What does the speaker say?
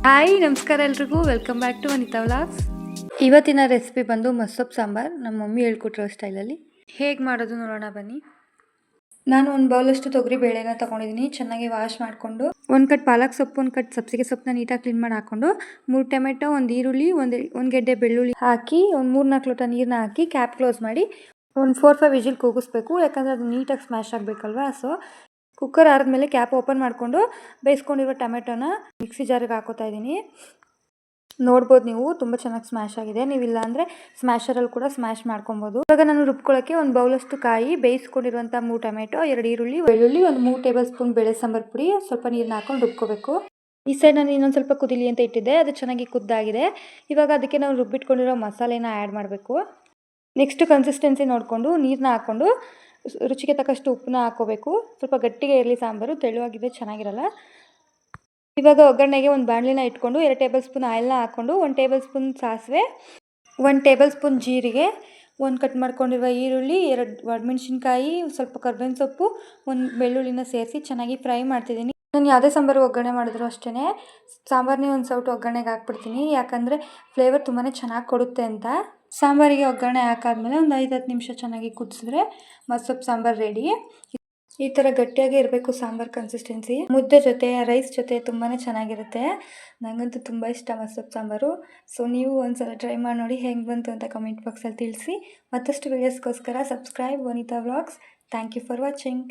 Hi ನಮಸ್ಕಾರ ಎಲ್ರಿಗೂ, welcome back to Vanita vlogs. ಇವತ್ತಿನ ರೆಸಿಪಿ ಬಂದು ಮಸ್ಸೊಪ್ಪು ಸಾಂಬಾರು. ನಮ್ಮ ಮಮ್ಮಿ ಹೇಳ್ಕೊಟ್ಟಿರೋ ಸ್ಟೈಲಲ್ಲಿ ಹೇಗೆ ಮಾಡೋದು ನೋಡೋಣ ಬನ್ನಿ. ನಾನು ಒಂದು ಬೌಲಷ್ಟು ತೊಗರಿ ಬೇಳೆನ ತೊಗೊಂಡಿದ್ದೀನಿ. ಚೆನ್ನಾಗಿ ವಾಶ್ ಮಾಡಿಕೊಂಡು ಒಂದು ಕಟ್ ಪಾಲಕ್ ಸೊಪ್ಪು, ಒಂದು ಕಟ್ ಸಬ್ಸಿಗೆ ಸೊಪ್ಪನ್ನ ನೀಟಾಗಿ ಕ್ಲೀನ್ ಮಾಡಿ ಹಾಕ್ಕೊಂಡು 3 ಟೊಮೆಟೊ, ಒಂದು ಈರುಳ್ಳಿ, ಒಂದು ಗೆಡ್ಡೆ ಬೆಳ್ಳುಳ್ಳಿ ಹಾಕಿ ಒಂದು 3-4 ಲೋಟ ನೀರನ್ನ ಹಾಕಿ ಕ್ಯಾಪ್ ಕ್ಲೋಸ್ ಮಾಡಿ ಒಂದು 4-5 ವಿಜಿಲ್ ಕೂಗಿಸ್ಬೇಕು. ಯಾಕಂದರೆ ಅದು ನೀಟಾಗಿ ಸ್ಮ್ಯಾಶ್ ಆಗಬೇಕಲ್ವಾ. ಸೊ ಕುಕ್ಕರ್ ಆರಿದ್ಮೇಲೆ ಕ್ಯಾಪ್ ಓಪನ್ ಮಾಡಿಕೊಂಡು ಬೇಯಿಸ್ಕೊಂಡಿರೋ ಟೊಮೆಟೊನ ಮಿಕ್ಸಿ ಜಾರಿಗೆ ಹಾಕೋತಾ ಇದ್ದೀನಿ. ನೋಡ್ಬೋದು ನೀವು, ತುಂಬ ಚೆನ್ನಾಗಿ ಸ್ಮ್ಯಾಶ್ ಆಗಿದೆ. ನೀವಿಲ್ಲ ಅಂದರೆ ಸ್ಮ್ಯಾಶರಲ್ಲಿ ಕೂಡ ಸ್ಮ್ಯಾಶ್ ಮಾಡ್ಕೊಬೋದು. ಇವಾಗ ನಾನು ರುಬ್ಕೊಳ್ಳೋಕ್ಕೆ ಒಂದು ಬೌಲಷ್ಟು ಕಾಯಿ, ಬೇಯಿಸ್ಕೊಂಡಿರುವಂಥ 3 ಟೊಮೆಟೊ, 2 ಈರುಳ್ಳಿ, ಬೆಳ್ಳುಳ್ಳಿ, ಒಂದು 3 ಟೇಬಲ್ ಸ್ಪೂನ್ ಬೇಳೆ ಸಾಂಬಾರು ಪುಡಿ, ಸ್ವಲ್ಪ ನೀರನ್ನ ಹಾಕೊಂಡು ರುಬ್ಕೋಬೇಕು. ಈ ಸೈಡ್ ನಾನು ಇನ್ನೊಂದು ಸ್ವಲ್ಪ ಕುದಿಲಿ ಅಂತ ಇಟ್ಟಿದ್ದೆ, ಅದು ಚೆನ್ನಾಗಿ ಕುದ್ದಾಗಿದೆ. ಇವಾಗ ಅದಕ್ಕೆ ನಾವು ರುಬ್ಬಿಟ್ಕೊಂಡಿರೋ ಮಸಾಲೆನ ಆ್ಯಡ್ ಮಾಡಬೇಕು. ನೆಕ್ಸ್ಟ್ ಕನ್ಸಿಸ್ಟೆನ್ಸಿ ನೋಡಿಕೊಂಡು ನೀರನ್ನ ಹಾಕ್ಕೊಂಡು ರುಚಿಗೆ ತಕ್ಕಷ್ಟು ಉಪ್ಪನ್ನ ಹಾಕೋಬೇಕು. ಸ್ವಲ್ಪ ಗಟ್ಟಿಗೆ ಇರಲಿ ಸಾಂಬಾರು, ತೆಳುವಾಗಿದ್ರೆ ಚೆನ್ನಾಗಿರಲ್ಲ. ಇವಾಗ ಒಗ್ಗರಣೆಗೆ ಒಂದು ಬಾಣಲಿನ ಇಟ್ಕೊಂಡು 2 ಟೇಬಲ್ ಸ್ಪೂನ್ ಆಯಿಲ್ನ ಹಾಕ್ಕೊಂಡು 1 ಟೇಬಲ್ ಸ್ಪೂನ್ ಸಾಸಿವೆ, 1 ಟೇಬಲ್ ಸ್ಪೂನ್ ಜೀರಿಗೆ, 1 ಕಟ್ ಮಾಡ್ಕೊಂಡಿರುವ ಈರುಳ್ಳಿ, 2 ಒಣಮೆಣಸಿನ್ಕಾಯಿ, ಸ್ವಲ್ಪ ಕರ್ಬೇವಿನ ಸೊಪ್ಪು, 1 ಬೆಳ್ಳುಳ್ಳಿನ ಸೇರಿಸಿ ಚೆನ್ನಾಗಿ ಫ್ರೈ ಮಾಡ್ತಿದ್ದೀನಿ. ನಾನು ಯಾವುದೇ ಸಾಂಬಾರು ಒಗ್ಗರಣೆ ಮಾಡಿದ್ರು ಅಷ್ಟೇ ಸಾಂಬಾರನ್ನೇ ಒಂದು ಸೌಟು ಒಗ್ಗರಣೆಗೆ ಹಾಕ್ಬಿಡ್ತೀನಿ. ಯಾಕಂದರೆ ಫ್ಲೇವರ್ ತುಂಬಾ ಚೆನ್ನಾಗಿ ಕೊಡುತ್ತೆ ಅಂತ. ಸಾಂಬಾರಿಗೆ ಒಗ್ಗರಣೆ ಹಾಕಾದ್ಮೇಲೆ ಒಂದು 5-10 ನಿಮಿಷ ಚೆನ್ನಾಗಿ ಕುದಿಸಿದ್ರೆ ಮಸ್ಸೊಪ್ಪು ಸಾಂಬಾರು ರೆಡಿ. ಈ ಥರ ಗಟ್ಟಿಯಾಗಿ ಇರಬೇಕು ಸಾಂಬಾರು ಕನ್ಸಿಸ್ಟೆನ್ಸಿ. ಮುದ್ದೆ ಜೊತೆ, ರೈಸ್ ಜೊತೆ ತುಂಬಾ ಚೆನ್ನಾಗಿರುತ್ತೆ. ನನಗಂತೂ ತುಂಬ ಇಷ್ಟ ಮಸ್ಸೊಪ್ಪು ಸಾಂಬಾರು. ಸೊ ನೀವು ಒಂದ್ಸಲ ಟ್ರೈ ಮಾಡಿ ನೋಡಿ, ಹೆಂಗೆ ಬಂತು ಅಂತ ಕಮೆಂಟ್ ಬಾಕ್ಸಲ್ಲಿ ತಿಳಿಸಿ. ಮತ್ತಷ್ಟು ವೀಡಿಯೋಸ್ಗೋಸ್ಕರ subscribe Vanitha vlogs. Thank you for watching.